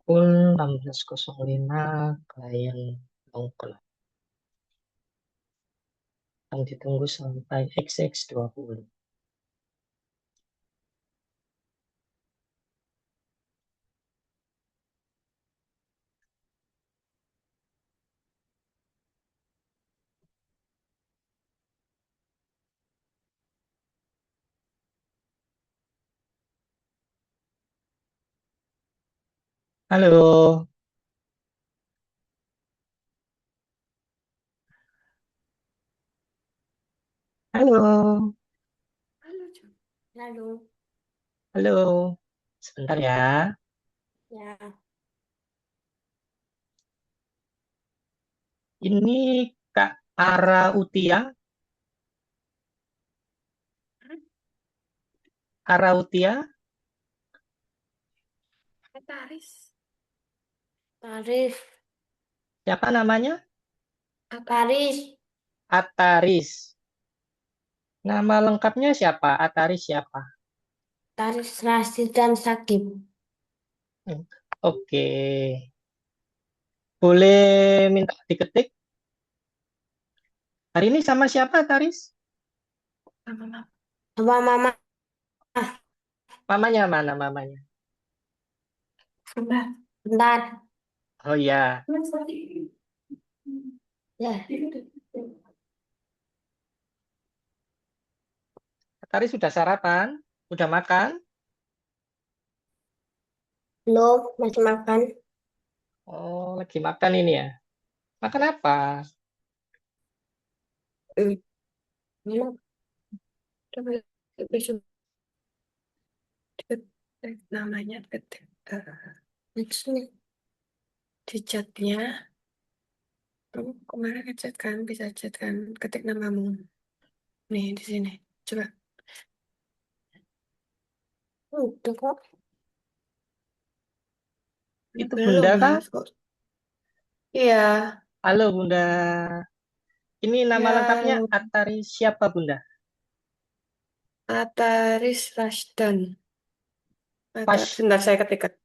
pukul 16.05 klien nongol. Akan ditunggu sampai XX20. Halo, halo, Halo, Lalu, halo. Sebentar ya. ya, Ini Kak Ara Utia, Ara Utia. Taris, Taris, Siapa namanya? Ataris, Ataris. Nama lengkapnya siapa? Ataris siapa? Taris Rasid dan Sakib. Hmm, Oke. Boleh minta diketik? Hari ini sama siapa, Ataris? Sama mama. Sama mama. Mamanya mana mamanya? Bentar. Bentar. Oh ya, Ya, Ataris sudah sarapan? Sudah makan? belum, masih makan. Oh, lagi makan ini ya. Makan apa? Hmm. Belum. Coba besok namanya ketik. Maksudnya di chatnya. Kamu kemarin ngechat kan, bisa chat kan, ketik namamu. Nih, di sini. Coba. Udah kok. Itu Belum Bunda kah? mas kok. Iya, Halo Bunda. Ini nama lengkapnya ya. Ataris siapa Bunda? Ataris Rasdan. Pas. Sebentar saya ketik.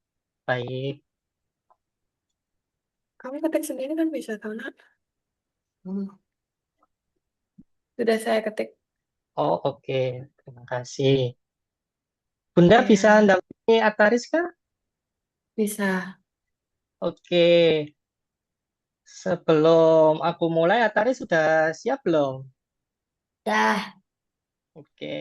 Baik. Kamu ketik sendiri kan bisa tahu nak? Hmm. Sudah saya ketik. Oh, oke. Terima kasih. Bunda bisa Ya, mendampingi Ataris kah? bisa. Oke. Sebelum aku mulai, Ataris sudah siap belum? Dah, Oke.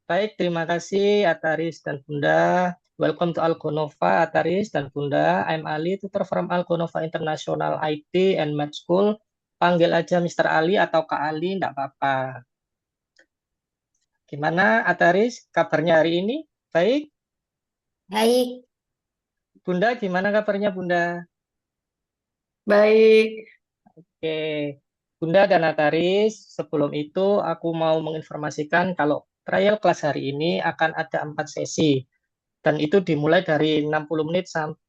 Baik, terima kasih Ataris dan Bunda. Welcome to Algonova, Ataris dan Bunda. I'm Ali, tutor from Algonova International IT and Med School. Panggil aja Mr. Ali atau Kak Ali, enggak apa-apa. Gimana Ataris, kabarnya hari ini? Baik. baik. Bunda, gimana kabarnya Bunda? Baik. Oke. Bunda dan Ataris, sebelum itu aku mau menginformasikan kalau trial kelas hari ini akan ada 4 sesi. Dan itu dimulai dari 60 menit sampai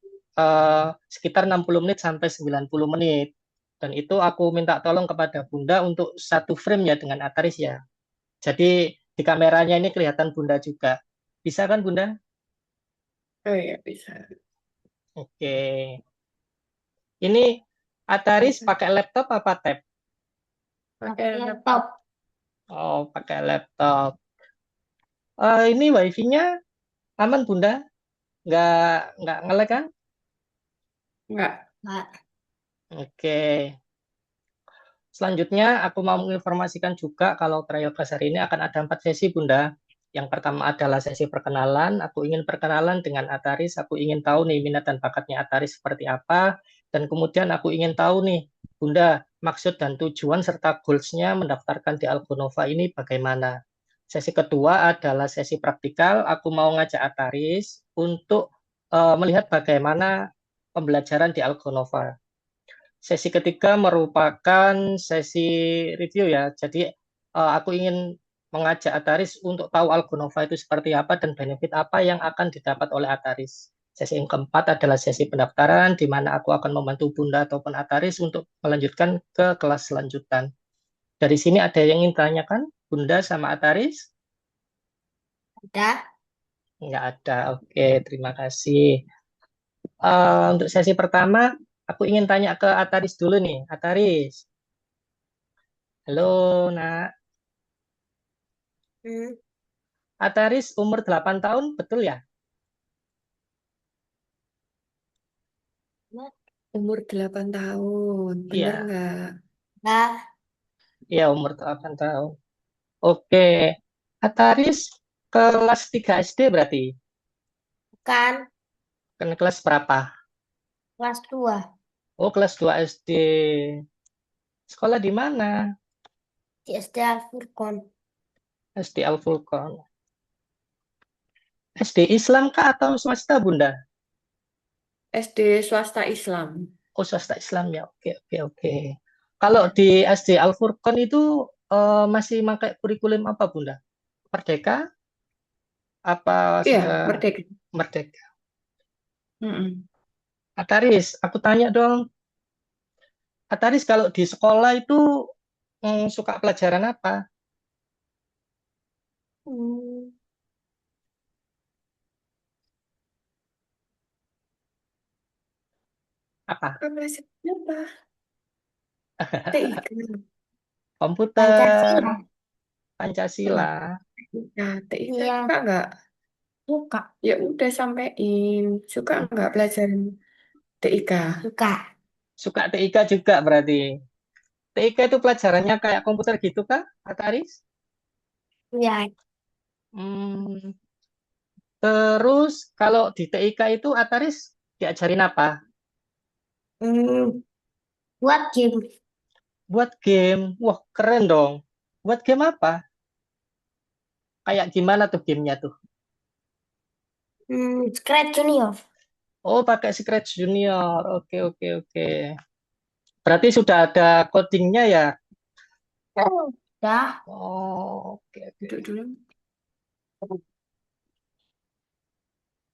sekitar 60 menit sampai 90 menit. Dan itu aku minta tolong kepada Bunda untuk satu frame ya dengan Ataris ya. Jadi di kameranya ini kelihatan Bunda juga. Bisa kan Bunda? Oh iya, bisa. Oke. Ini Ataris Bisa. pakai laptop apa tab? Pakai laptop. Oh, pakai laptop. Ini wifi-nya aman Bunda? Nggak, nggak nge-lag kan? Enggak. Enggak. Oke. Selanjutnya, aku mau menginformasikan juga kalau trial class hari ini akan ada 4 sesi, Bunda. Yang pertama adalah sesi perkenalan. Aku ingin perkenalan dengan Ataris. Aku ingin tahu nih minat dan bakatnya Ataris seperti apa. Dan kemudian aku ingin tahu nih, Bunda, maksud dan tujuan serta goals-nya mendaftarkan di Algonova ini bagaimana. Sesi kedua adalah sesi praktikal. Aku mau ngajak Ataris untuk melihat bagaimana pembelajaran di Algonova. Sesi ketiga merupakan sesi review ya. Jadi aku ingin mengajak Ataris untuk tahu Algonova itu seperti apa dan benefit apa yang akan didapat oleh Ataris. Sesi yang keempat adalah sesi pendaftaran, di mana aku akan membantu Bunda ataupun Ataris untuk melanjutkan ke kelas selanjutan. Dari sini ada yang ingin tanyakan, Bunda sama Ataris? Udah. Nggak ada. Oke, terima kasih. Untuk sesi pertama, aku ingin tanya ke Ataris dulu nih. Ataris, halo nak. Hmm, Ataris umur 8 tahun, betul ya? umur 8 tahun, bener Iya, nggak? Nah, iya umur 8 tahun. Oke, Ataris kelas 3 SD berarti? kan Kan kelas berapa? kelas 2 Oh, kelas 2 SD. Sekolah di mana? di SD Al Furqon. SD Al Furqon. SD Islam kah atau swasta, Bunda? SD swasta Islam. Oh, swasta Islam ya. Oke, oke, oke. Kalau Ya. di SD Al Furqon itu masih pakai kurikulum apa, Bunda? Merdeka? Apa Iya, sudah merdeka. merdeka? Mm-mm. Ataris, aku tanya dong. Ataris kalau di sekolah itu suka pelajaran apa? Hmm, Apa? apa sih? Apa? TIK. Komputer, Pancasila. Enggak. Pancasila. Nah, TIK iya. Suka nggak? Suka. Ya udah sampein. Suka nggak pelajaran TIK? Suka. Suka TIK juga berarti. TIK itu pelajarannya kayak komputer gitu kah, Ataris? Iya. Hmm, terus kalau di TIK itu Ataris diajarin apa? Hmm, buat game. Buat game. Wah, keren dong. Buat game apa? Kayak gimana tuh gamenya tuh? Scratch Junior. Oh, pakai Scratch Junior. Oke, oke, oke. Berarti sudah ada codingnya ya? Dah. Oh, oke, Duduk oke. dulu.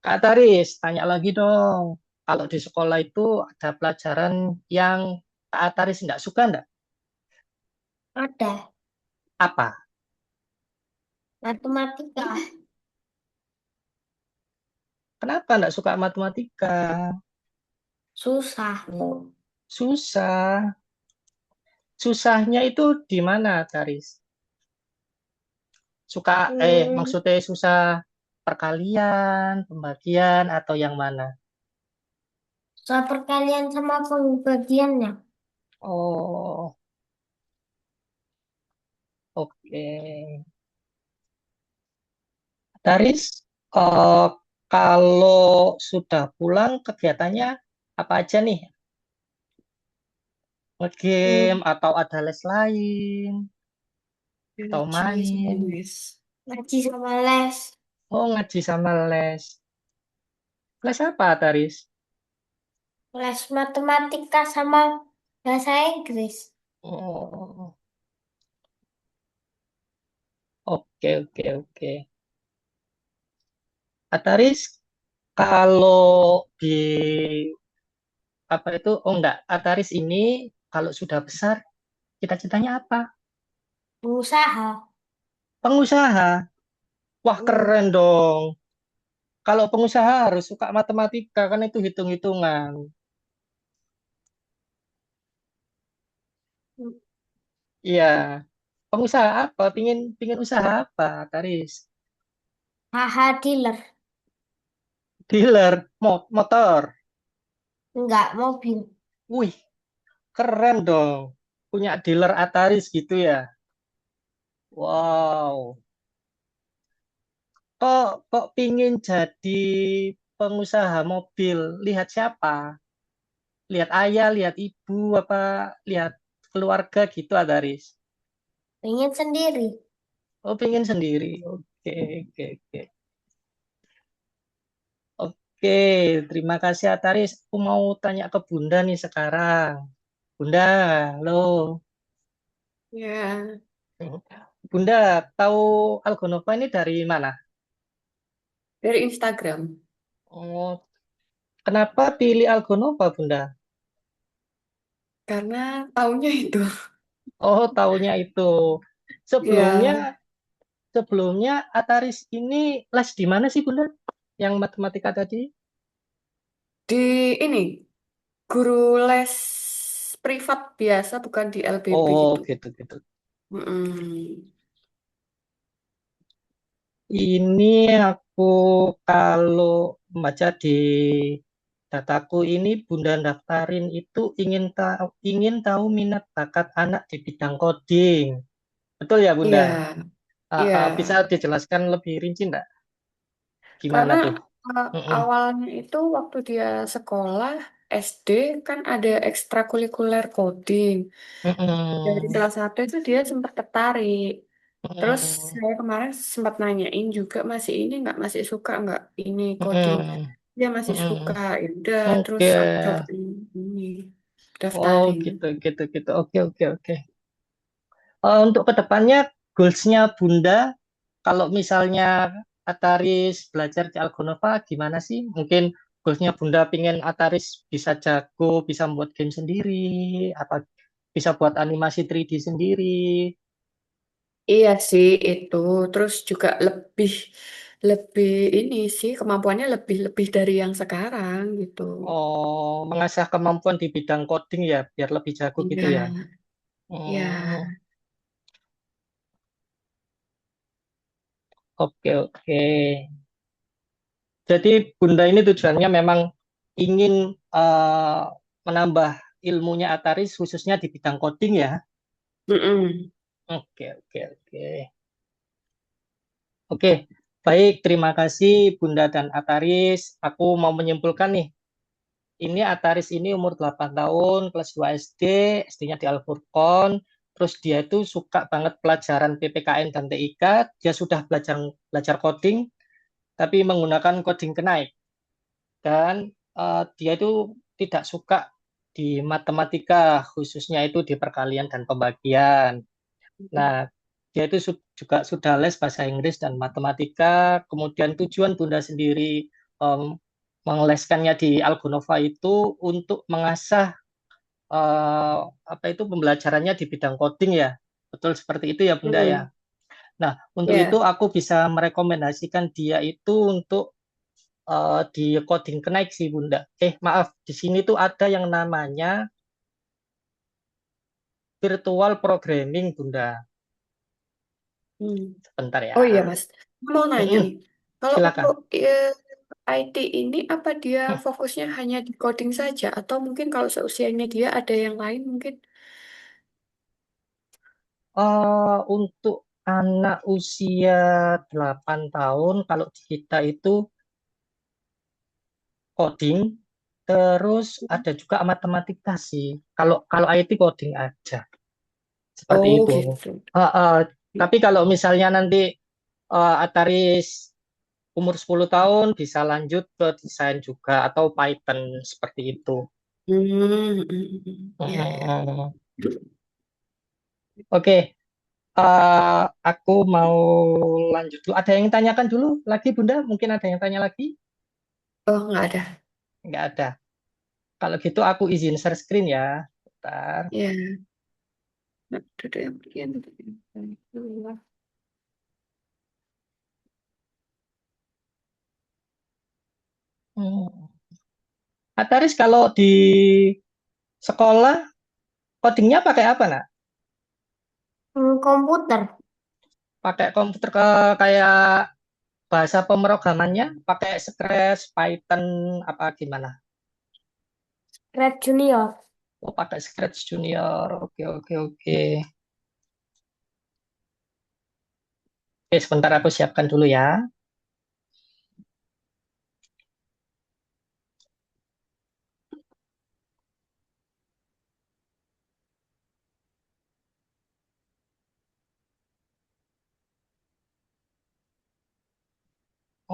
Kak Taris, tanya lagi dong. Kalau di sekolah itu ada pelajaran yang Kak Taris nggak suka nggak? Ada. Apa? Matematika. Kenapa nggak suka matematika? Susah. Susah. Susahnya itu di mana, Taris? Suka, Hmm, maksudnya susah perkalian, pembagian, atau yang mana? soal perkalian sama pembagiannya. Oh, oke. Taris, eh, kalau sudah pulang kegiatannya apa aja nih? Nge-game Hmm, atau ada les lain atau ngaji sama main? les. Ngaji sama les. Oh, ngaji sama les. Les apa, Taris? Les matematika sama bahasa Inggris. Oh, oke, oke, oke. Taris, kalau di apa itu? Oh, enggak. Taris ini kalau sudah besar, cita-citanya apa? Pengusaha. Pengusaha. Wah, Hmm. keren dong. Kalau pengusaha harus suka matematika, kan itu hitung-hitungan. Iya. Pengusaha apa? Pingin usaha apa, Taris? HH dealer. Dealer, motor. Enggak, mobil. Wih, keren dong. Punya dealer Ataris gitu ya. Wow. Kok pingin jadi pengusaha mobil? Lihat siapa? Lihat ayah, lihat ibu, apa lihat keluarga gitu, Ataris? Pengen sendiri. Oh, pingin sendiri. Oke, oke, oke. Oke, terima kasih Ataris. Aku mau tanya ke Bunda nih sekarang. Bunda, halo. Ya, Bunda, tahu Algonova ini dari mana? dari Instagram. Oh, kenapa pilih Algonova, Bunda? Karena taunya itu. Oh, taunya itu. Sebelumnya, Ya, sebelumnya Ataris ini les di mana sih, Bunda? Yang matematika tadi? Di ini guru les privat biasa, bukan di LBB Oh, gitu. gitu gitu. Mm-mm. Ini aku kalau membaca di dataku ini Bunda daftarin itu ingin tahu minat bakat anak di bidang coding. Betul ya Bunda? Iya, iya. Bisa dijelaskan lebih rinci enggak? Gimana Karena tuh? Mm-mm. awalnya itu waktu dia sekolah SD kan ada ekstrakurikuler coding. Dari Mm-mm. kelas satu itu dia sempat tertarik. Terus Mm-mm. saya kemarin sempat nanyain juga masih ini nggak, masih suka nggak ini coding. Mm-mm. Dia masih suka. Mm-mm. Ya udah, terus Oke. aku ini Oh, daftarin. gitu gitu gitu. Oke oke oke. Untuk kedepannya goalsnya Bunda, kalau misalnya Ataris belajar di Algonova gimana sih? Mungkin goalsnya Bunda pingin Ataris bisa jago, bisa membuat game sendiri, apa bisa buat animasi 3D sendiri. Iya sih itu. Terus juga lebih lebih ini sih kemampuannya lebih lebih dari yang sekarang gitu. Oh, mengasah kemampuan di bidang coding ya, biar lebih jago gitu Iya, ya. ya. Hmm, oke oke. Jadi Bunda ini tujuannya memang ingin eh, menambah ilmunya Ataris khususnya di bidang coding ya. Mm-mm. Oke, oke, oke. Oke, baik. Terima kasih Bunda dan Ataris. Aku mau menyimpulkan nih. Ini Ataris ini umur 8 tahun, kelas 2 SD, SD-nya di Al-Furqon. Terus dia itu suka banget pelajaran PPKN dan TIK. Dia sudah belajar belajar coding, tapi menggunakan coding kenaik. Dan dia itu tidak suka di matematika, khususnya itu di perkalian dan pembagian. Nah, dia itu juga sudah les bahasa Inggris dan matematika. Kemudian tujuan Bunda sendiri em, mengeleskannya di Algonova itu untuk mengasah eh, apa itu pembelajarannya di bidang coding ya. Betul seperti itu ya Bunda ya. Mm. Nah, untuk itu Ya. aku bisa merekomendasikan dia itu untuk di coding kenaik sih Bunda. Maaf, di sini tuh ada yang namanya virtual programming Bunda. Hmm. Sebentar Oh iya ya. Mas, mau nanya Mm-mm, nih, kalau untuk silakan. IT ini apa dia fokusnya hanya di coding saja atau mungkin kalau seusianya dia ada yang lain mungkin? Untuk anak usia 8 tahun, kalau di kita itu coding, terus ada juga matematika sih. Kalau kalau IT coding aja, seperti Oh itu. gitu. Uh, uh, tapi kalau misalnya nanti Ataris umur 10 tahun bisa lanjut ke desain juga atau Python seperti itu. Ya ya. Mm. Oke, aku mau lanjut dulu. Ada yang tanyakan dulu lagi, Bunda? Mungkin ada yang tanya lagi? Oh nggak ada. Nggak ada. Kalau gitu aku izin share screen ya. Bentar. Ya. Nah, ada yang bagian. Hmm. Ataris kalau di sekolah codingnya pakai apa, nak? Komputer, Pakai komputer kayak bahasa pemrogramannya pakai Scratch, Python apa gimana? Red Junior. Oh, pakai Scratch Junior. Oke, oke, oke. Oke, sebentar aku siapkan dulu ya.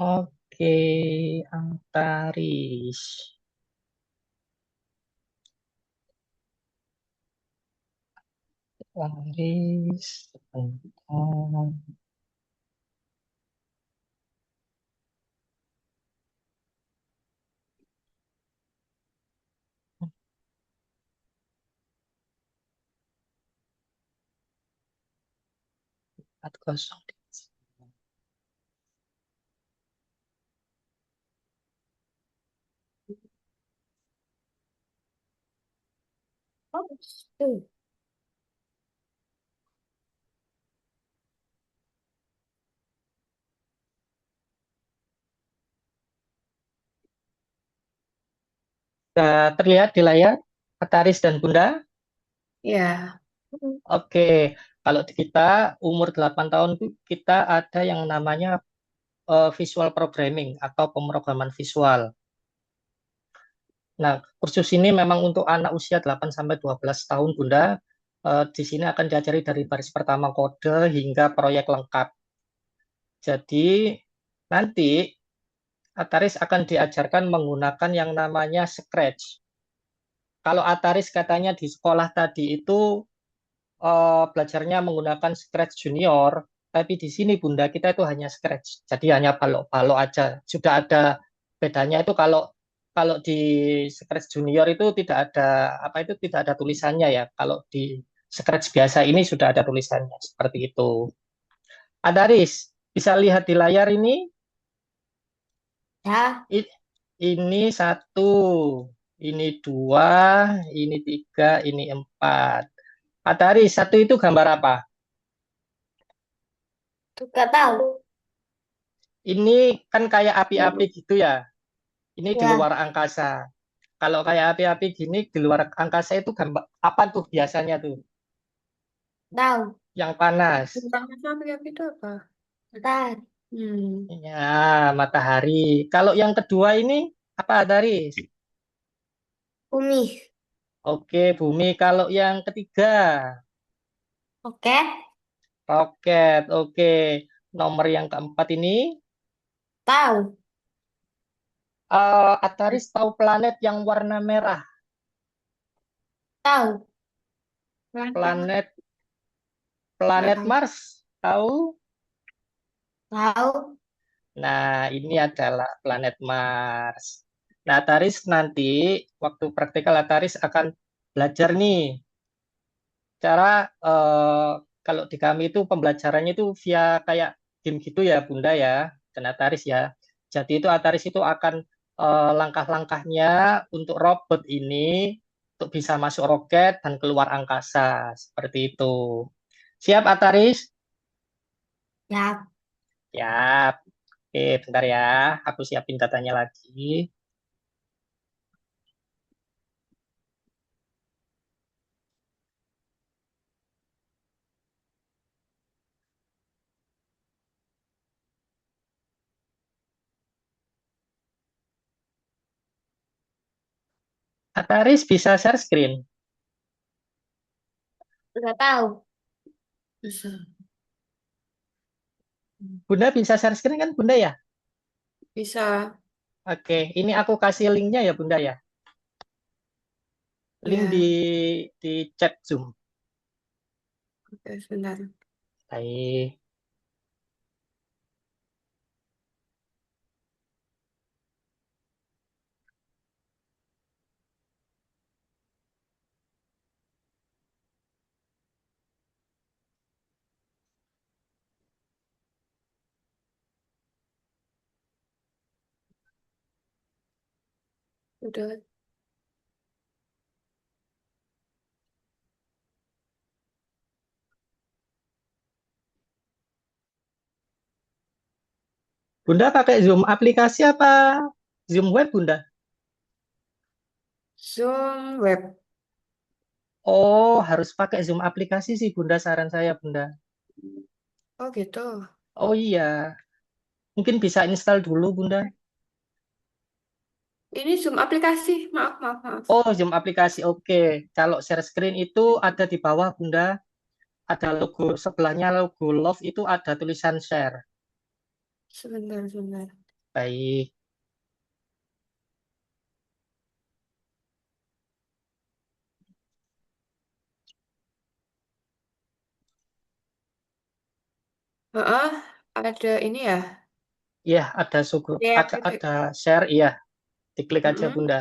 Oke, Antaris. Antaris. Sebentar. Empat kosong. Tuh. Sudah terlihat di layar, Ataris dan Bunda? Ya, Oke, kalau kita umur 8 tahun itu kita ada yang namanya visual programming atau pemrograman visual. Nah, kursus ini memang untuk anak usia 8 sampai 12 tahun, Bunda. Di sini akan diajari dari baris pertama kode hingga proyek lengkap. Jadi, nanti Ataris akan diajarkan menggunakan yang namanya Scratch. Kalau Ataris katanya di sekolah tadi itu belajarnya menggunakan Scratch Junior, tapi di sini Bunda kita itu hanya Scratch. Jadi hanya balok-balok aja. Sudah ada bedanya itu kalau kalau di Scratch Junior itu tidak ada apa itu tidak ada tulisannya ya. Kalau di Scratch biasa ini sudah ada tulisannya seperti itu. Adaris, bisa lihat di layar ini. Ya, I- Ini satu, ini dua, ini tiga, ini empat. Adaris, satu itu gambar apa? tuh gak tahu. Ini kan kayak api-api gitu ya. Ini di luar Ya, angkasa. Kalau kayak api-api gini di luar angkasa itu gambar apa tuh biasanya tuh? tahu. Yang panas. bintangnya sampai itu apa? Bentar. Ya, matahari. Kalau yang kedua ini apa, Daris? Bumi. Oke, bumi. Kalau yang ketiga, Oke. roket. Oke. Nomor yang keempat ini, Tahu. Ataris tahu planet yang warna merah. Tahu. Lantang, Planet nggak planet tahu. Mars. Tahu? Tahu. Nah, ini adalah planet Mars. Nah, Taris nanti waktu praktikal Taris akan belajar nih cara kalau di kami itu pembelajarannya itu via kayak game gitu ya, Bunda ya, dan Ataris ya. Jadi itu Ataris itu akan langkah-langkahnya untuk robot ini untuk bisa masuk roket dan keluar angkasa seperti itu. Siap, Ataris? Ya. Siap. Oke, bentar ya. Aku siapin datanya lagi. Ataris bisa share screen. Nggak tahu. Bisa. Bunda bisa share screen kan Bunda ya? Bisa. Oke, ini aku kasih linknya ya Bunda ya. Link di Ya, chat Zoom. oke, sebentar. Baik. Udah. Bunda pakai Zoom aplikasi apa Zoom web Bunda? Zoom web. Oh, harus pakai Zoom aplikasi sih Bunda, saran saya Bunda. Oh gitu. Oh iya, mungkin bisa install dulu Bunda. Ini Zoom aplikasi. Maaf, maaf, maaf. Oh, Zoom aplikasi. Oke. Kalau share screen itu ada di bawah Bunda, ada logo sebelahnya logo love itu ada tulisan share. Sebentar, sebentar. Baik. Heeh, ada ini ya. Iya, ada suku, Ya, ada share, iya. Diklik aja mm-mm. Bunda.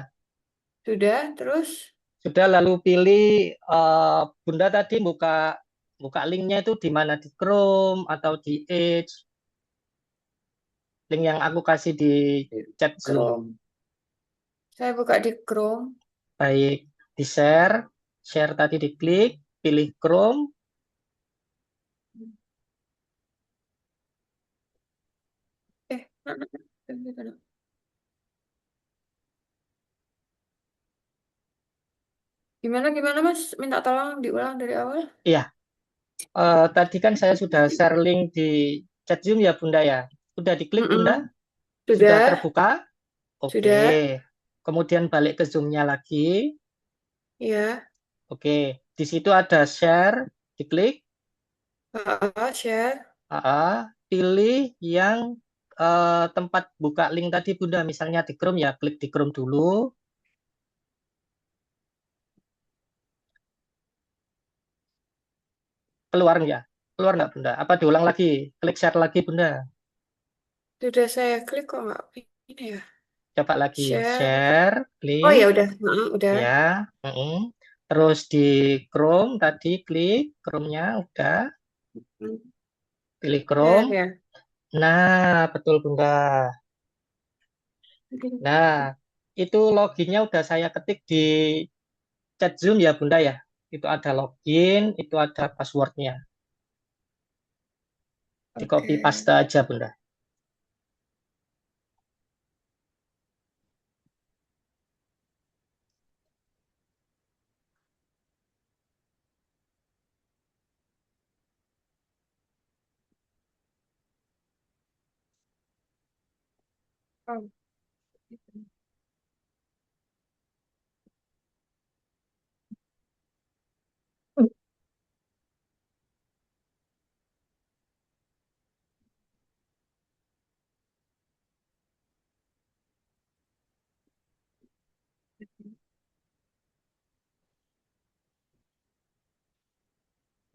Sudah, terus Sudah lalu pilih Bunda tadi buka buka linknya itu di mana di Chrome atau di Edge. Link yang aku kasih di chat Zoom. Chrome. Saya buka di Chrome. Baik, di share. Share tadi diklik, pilih Chrome. Gimana Mas? Minta tolong diulang dari awal. Iya, tadi kan saya sudah share link di chat Zoom ya Bunda ya. Sudah diklik Bunda? Mm-mm. Sudah Sudah, terbuka? Oke. sudah, Kemudian balik ke Zoom-nya lagi. ya. Oke. Di situ ada share, diklik. Share. Pilih yang tempat buka link tadi Bunda. Misalnya di Chrome ya, klik di Chrome dulu. Keluar nggak? Keluar nggak Bunda? Apa diulang lagi? Klik share lagi Bunda. Sudah saya klik kok nggak ini ya. Coba lagi. Share. Share, Oh klik. ya udah, udah. Ya. mm-mm. Terus di Chrome tadi klik Chrome-nya udah. Hmm. Pilih Share Chrome. ya. Nah, betul Bunda. Nah, itu loginnya udah saya ketik di chat Zoom ya Bunda ya. Itu ada login, itu ada passwordnya. Di Oke. copy paste aja Bunda. Oh.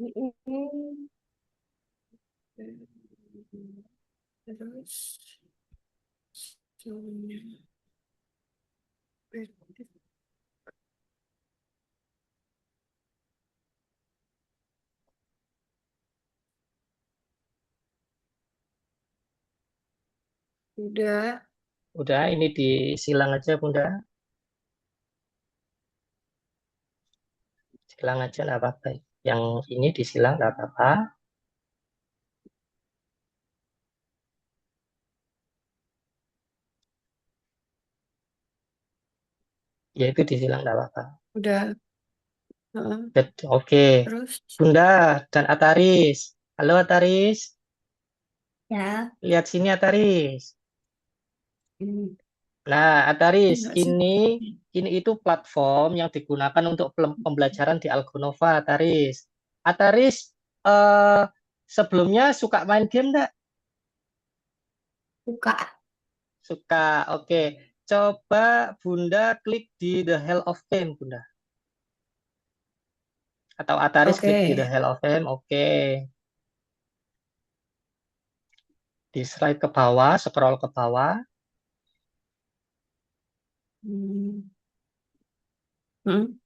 Mm-mm. Terus zoomnya. Udah. Udah, ini disilang aja Bunda. Silang aja nggak apa-apa. Yang ini disilang nggak apa-apa. Ya itu disilang nggak apa-apa. Udah. Heeh. Oke. Terus. Bunda dan Ataris. Halo Ataris. Ya. Lihat sini Ataris. Hmm. Nah, Ataris, Enggak sih. ini itu platform yang digunakan untuk pembelajaran di Algonova, Ataris. Ataris, eh, sebelumnya suka main game nggak? Buka. Suka, oke. Coba Bunda klik di The Hell of Fame, Bunda. Atau Ataris Oke. klik di The Hell of Fame, oke. Di slide ke bawah, scroll ke bawah. Hmm. Hmm.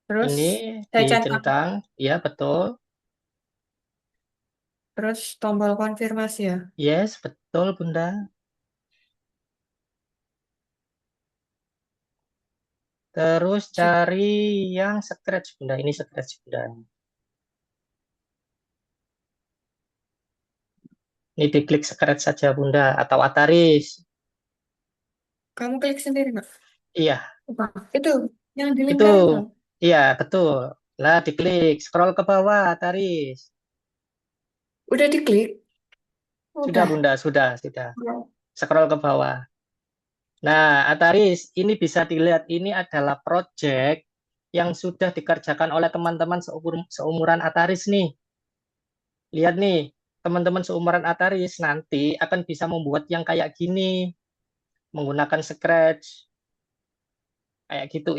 Terus Ini saya centang. dicentang, ya betul. Terus tombol konfirmasi ya. Yes, betul Bunda. Terus Cek. cari yang scratch, Bunda. Ini scratch, Bunda. Ini diklik scratch saja, Bunda. Atau Ataris. Kamu klik sendiri nggak? Iya, Apa? Itu yang di itu. lingkar itu. Iya, betul. Lah, diklik. Scroll ke bawah, Ataris. Udah diklik? Sudah, Udah. Bunda. Sudah. Scroll ke bawah. Nah, Ataris, ini bisa dilihat. Ini adalah project yang sudah dikerjakan oleh teman-teman seumuran Ataris nih. Lihat nih, teman-teman seumuran Ataris nanti akan bisa membuat yang kayak gini. Menggunakan Scratch. Kayak gitu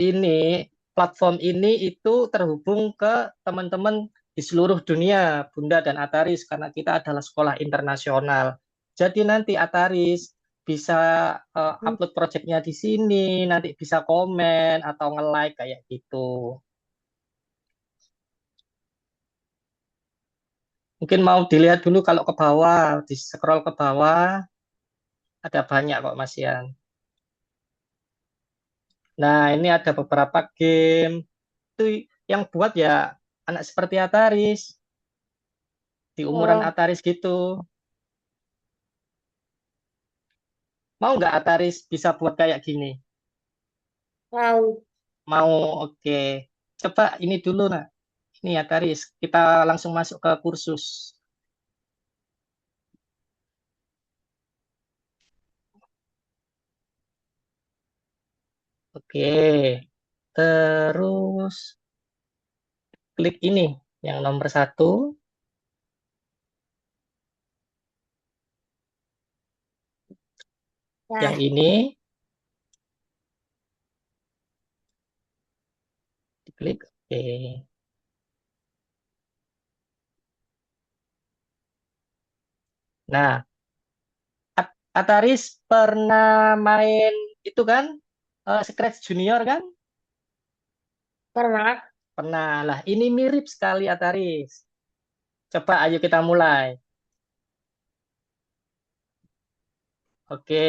platform ini itu terhubung ke teman-teman di seluruh dunia, Bunda dan Ataris, karena kita adalah sekolah internasional. Jadi nanti Ataris bisa upload projectnya di sini, nanti bisa komen atau nge-like kayak gitu. Mungkin mau dilihat dulu kalau ke bawah, di scroll ke bawah, ada banyak kok Mas Yan. Nah, ini ada beberapa game. Itu Yang buat ya anak seperti Ataris, di umuran Oh, Ataris gitu. Mau nggak Ataris bisa buat kayak gini? tahu. Mau, oke. Coba ini dulu, nak. Ini Ataris, kita langsung masuk ke kursus. Oke. Terus klik ini, yang nomor satu. Yang Nah, ini, diklik. Oke. Nah, Ataris pernah main itu kan? Scratch Junior kan? pernah. Pernah lah. Ini mirip sekali Ataris. Coba ayo kita mulai. Oke.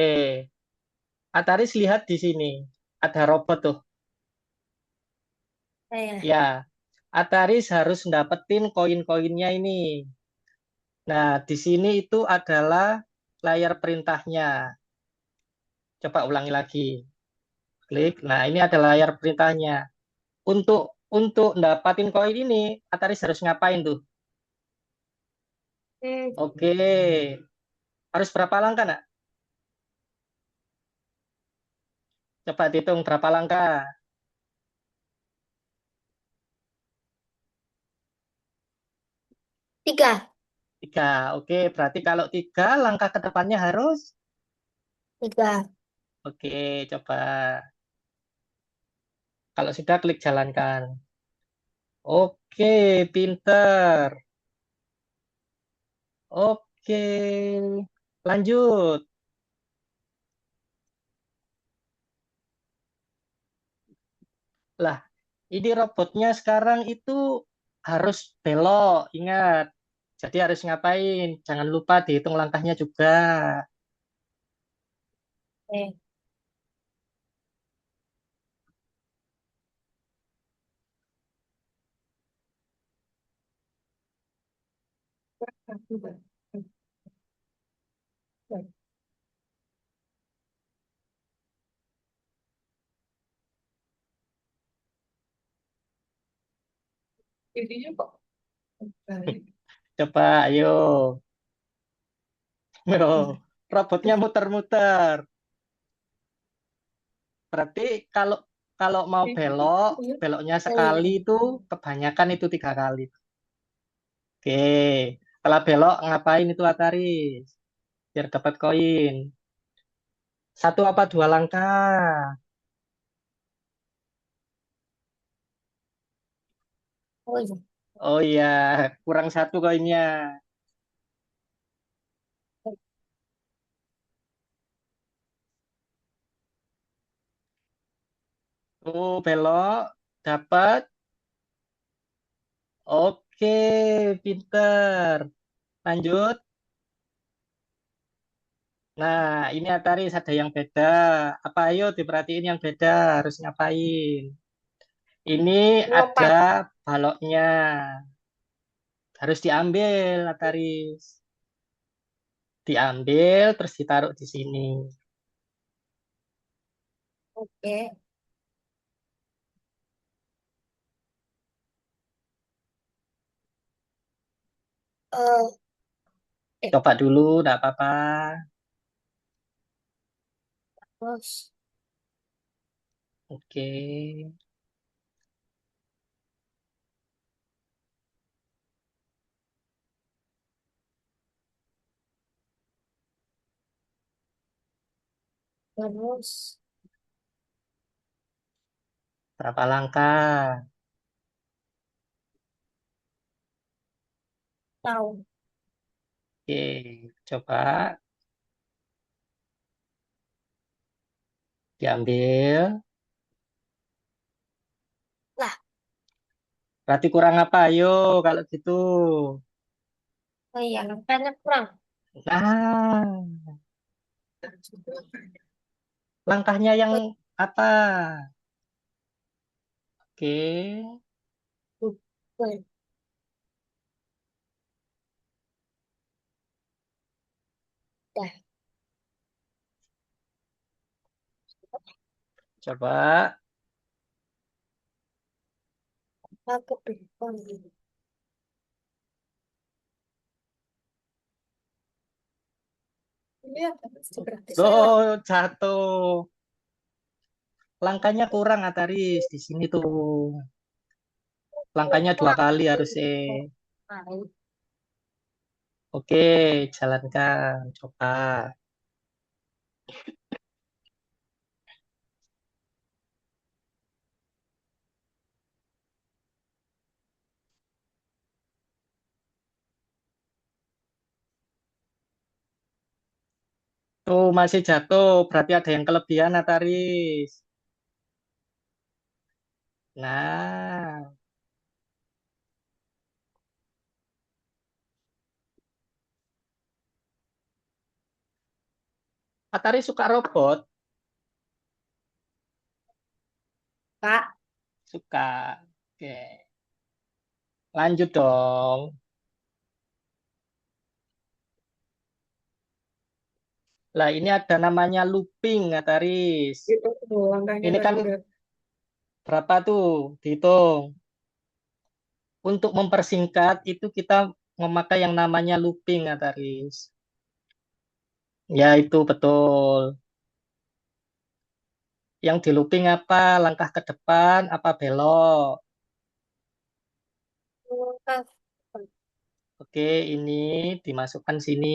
Ataris lihat di sini. Ada robot tuh. Saya. Ya. Ataris harus dapetin koin-koinnya ini. Nah, di sini itu adalah layar perintahnya. Coba ulangi lagi. Klik. Nah, ini adalah layar perintahnya. Untuk dapatin koin ini, Ataris harus ngapain tuh? Hmm, Oke. Harus berapa langkah, nak? Coba dihitung berapa langkah. 3. Tiga. Oke, berarti kalau tiga, langkah ke depannya harus. 3. Oke, coba. Kalau sudah, klik jalankan. Oke, pinter. Oke, lanjut. Lah, ini robotnya sekarang itu harus belok, ingat. Jadi harus ngapain? Jangan lupa dihitung langkahnya juga. Eh, Jadinya kok balik. Coba, ayo. Yo, robotnya muter-muter. Berarti kalau kalau mau belok, beloknya Oh sekali iya. itu kebanyakan itu tiga kali. Oke, setelah belok ngapain itu Ataris? Biar dapat koin. Satu apa dua langkah? Oh iya. Oh iya, kurang satu koinnya. Tuh belok, dapat. Oke, pinter. Lanjut. Nah, ini Ataris ada yang beda. Apa ayo diperhatiin yang beda, harus ngapain? Ini ada Lompat. baloknya. Harus diambil, Ataris. Diambil, terus ditaruh di sini. Oke. Eh, eh, Coba dulu, enggak apa-apa. terus, Oke. terus, Berapa langkah? tahu. Oke. Coba diambil. Lah, Berarti kurang apa? Ayo, kalau gitu. oh iya, langkahnya kurang. Nah, langkahnya yang apa? Oke. Tuh. Dah. Coba. Aku bingung. Ini apa sih berarti saya lah. Oh, jatuh. Langkahnya kurang, Ataris. Di sini tuh. Langkahnya dua Kurang. kali harus Oke, jalankan. Coba. Tuh, masih jatuh. Berarti ada yang kelebihan, Ataris. Nah, Ataris suka robot? Kak. Suka. Oke. Lanjut dong. Lah, ini ada namanya looping, Ataris. Itu tuh langkahnya Ini tadi kan udah. berapa tuh? Dihitung. Untuk mempersingkat, itu kita memakai yang namanya looping, Ataris. Ya, itu betul. Yang di looping apa? Langkah ke depan, apa belok? Kak. Oke, ini dimasukkan sini.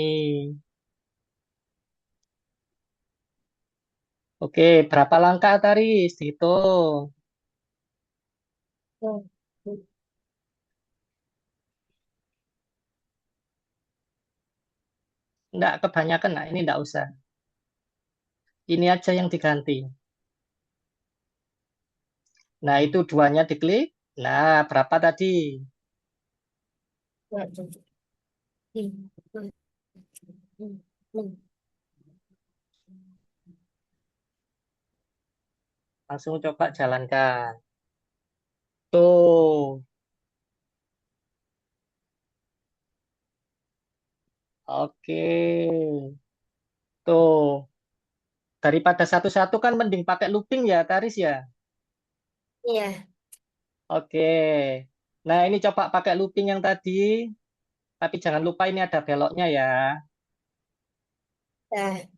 Oke, berapa langkah, Ataris? Dihitung. Tuh. Enggak kebanyakan, nah ini enggak usah. Ini aja yang diganti. Nah, itu duanya diklik. Nah, berapa tadi? Langsung coba jalankan. Tuh, oke. Tuh, daripada satu-satu kan mending pakai looping ya, Taris ya. Iya. Oke. Nah, ini coba pakai looping yang tadi. Tapi jangan lupa ini ada beloknya ya. Dah.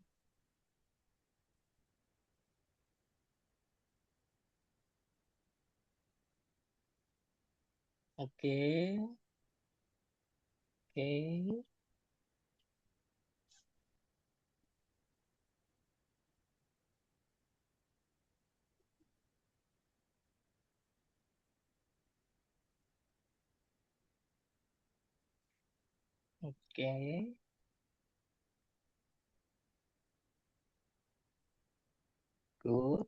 Oke, oke, oke. Good.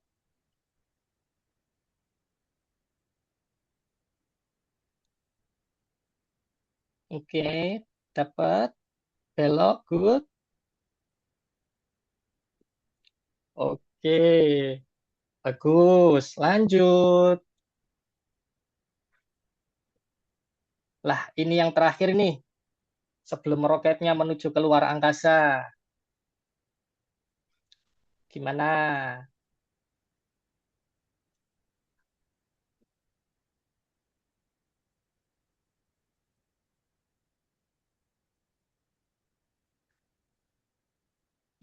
Oke, dapat belok. Good. Oke, bagus. Lanjut. Lah, ini yang terakhir nih. Sebelum roketnya menuju ke luar angkasa. Gimana?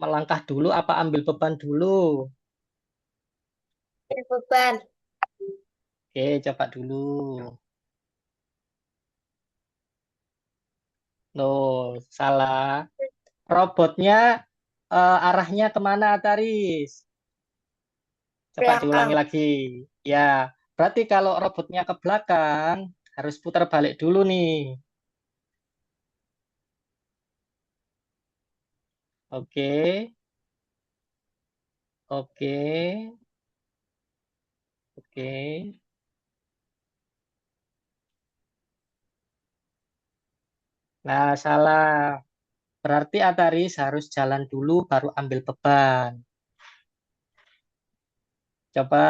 Melangkah dulu apa ambil beban dulu? Ini beban. Oke, coba dulu. No, salah. Robotnya arahnya kemana, Ataris? Coba diulangi Belakang. lagi. Ya, berarti kalau robotnya ke belakang, harus putar balik dulu nih. Oke, oke, oke. Nah, salah. Berarti Ataris harus jalan dulu baru ambil beban. Coba.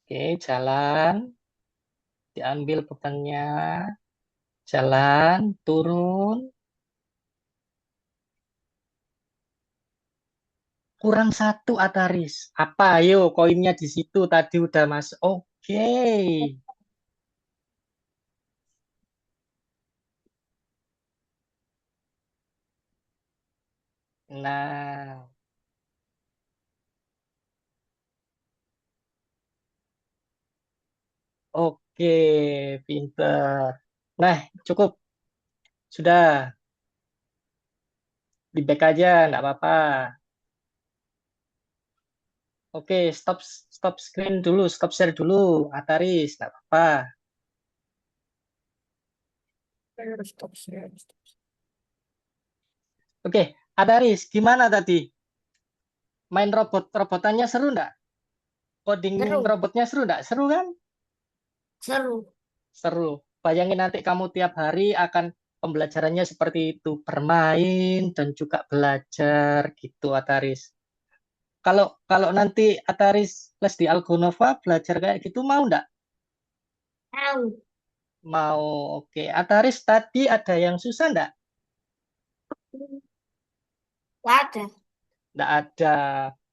Oke, jalan, diambil bebannya, jalan, turun, kurang satu Ataris. Apa? Ayo, koinnya di situ tadi udah masuk. Oke. Nah, oke, pinter. Nah, cukup. Sudah, di back aja, nggak apa-apa. Oke, stop stop screen dulu, stop share dulu, Ataris, nggak apa-apa. Saya harus stop, saya harus stop. Oke, Ataris, gimana tadi? Main robotannya seru nggak? Coding Seru, robotnya seru nggak? Seru kan? seru. Seru. Bayangin nanti kamu tiap hari akan pembelajarannya seperti itu, bermain dan juga belajar gitu, Ataris. Kalau kalau nanti Ataris les di Algonova belajar kayak gitu mau nggak? Tahu, Mau. Oke, Ataris tadi ada yang susah nggak? nggak ada. Nggak ada.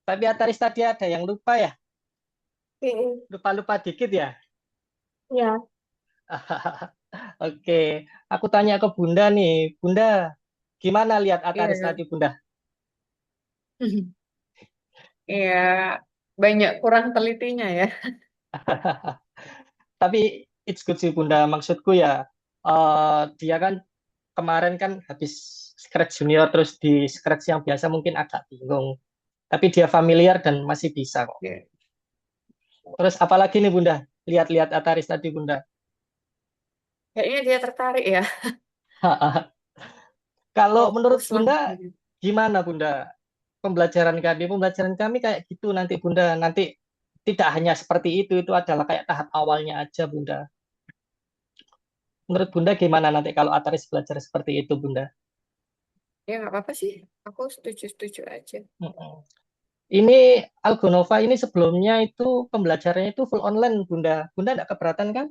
Tapi Ataris tadi ada yang lupa ya? Mm-mm. Lupa-lupa dikit ya? Ya, Oke, aku tanya ke Bunda nih. Bunda, gimana lihat Iya, Ataris ya. tadi, Bunda? Iya, banyak kurang telitinya ya. Tapi it's good sih, Bunda. Maksudku ya, dia kan kemarin kan habis Scratch Junior, terus di Scratch yang biasa mungkin agak bingung. Tapi dia familiar dan masih bisa kok. Iya. Terus apalagi nih, Bunda? Lihat-lihat Ataris tadi, Bunda. Kayaknya dia tertarik ya. Kalau menurut Fokus lah. Bunda, gimana Bunda? Pembelajaran kami kayak gitu nanti Bunda. Nanti tidak hanya seperti itu adalah kayak tahap awalnya aja Bunda. Menurut Bunda gimana nanti kalau Ataris belajar seperti itu Bunda? Ya nggak apa-apa sih. Aku setuju-setuju aja. Mm-mm. Ini Algonova ini sebelumnya itu pembelajarannya itu full online Bunda. Bunda tidak keberatan kan?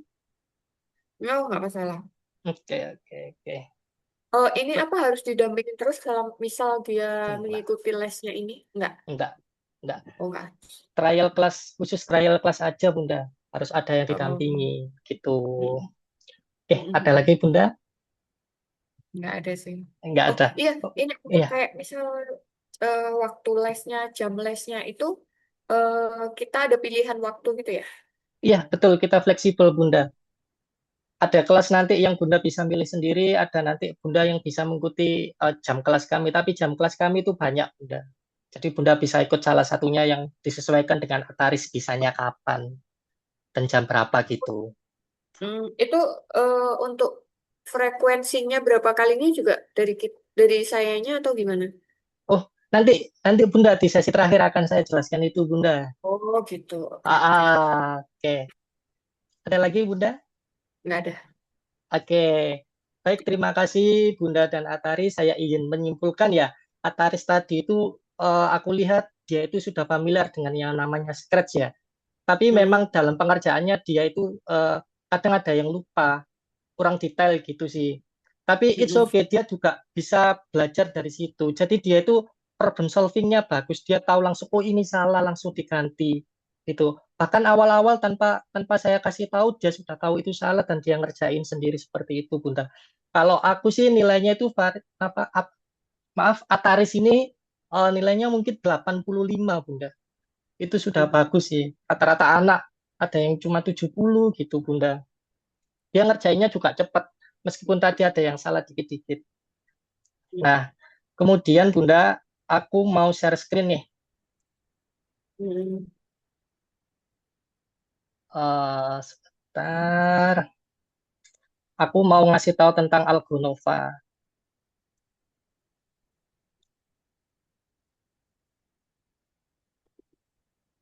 Nggak masalah. Oke, oke, oke. Oh, ini apa harus didampingin terus kalau misal dia Enggak, mengikuti lesnya ini? Nggak. enggak, enggak. Oh, nggak. Trial class, khusus trial class aja Bunda. Harus ada yang Oh, didampingi gitu. mm, Oke, mm, ada mm. lagi Bunda? Nggak ada sih. Enggak Oh ada. iya, Oh, ini untuk iya, kayak misal waktu lesnya, jam lesnya itu kita ada pilihan waktu gitu ya? iya betul kita fleksibel Bunda. Ada kelas nanti yang Bunda bisa milih sendiri, ada nanti Bunda yang bisa mengikuti jam kelas kami. Tapi jam kelas kami itu banyak Bunda. Jadi Bunda bisa ikut salah satunya yang disesuaikan dengan Ataris bisanya kapan dan jam berapa gitu. Itu untuk frekuensinya berapa kalinya juga dari sayanya atau gimana? Oh, nanti nanti Bunda di sesi terakhir akan saya jelaskan itu Bunda. Oh gitu, oke oke. Oke. Ada lagi Bunda? Nggak ada. Oke, baik terima kasih Bunda dan Atari. Saya ingin menyimpulkan ya, Ataris tadi itu aku lihat dia itu sudah familiar dengan yang namanya Scratch ya. Tapi memang Hmm, dalam pengerjaannya dia itu kadang ada yang lupa, kurang detail gitu sih. Tapi it's mm-mm. okay, dia juga bisa belajar dari situ. Jadi dia itu problem solvingnya bagus. Dia tahu langsung, oh ini salah, langsung diganti gitu. Bahkan awal-awal tanpa tanpa saya kasih tahu, dia sudah tahu itu salah dan dia ngerjain sendiri seperti itu, Bunda. Kalau aku sih nilainya itu maaf, Ataris ini nilainya mungkin 85, Bunda. Itu sudah bagus sih. Rata-rata anak ada yang cuma 70 gitu, Bunda. Dia ngerjainnya juga cepat, meskipun tadi ada yang salah dikit-dikit. Nah, kemudian Bunda, aku mau share screen nih. Mm-mm. Sebentar. Aku mau ngasih tahu tentang Algonova.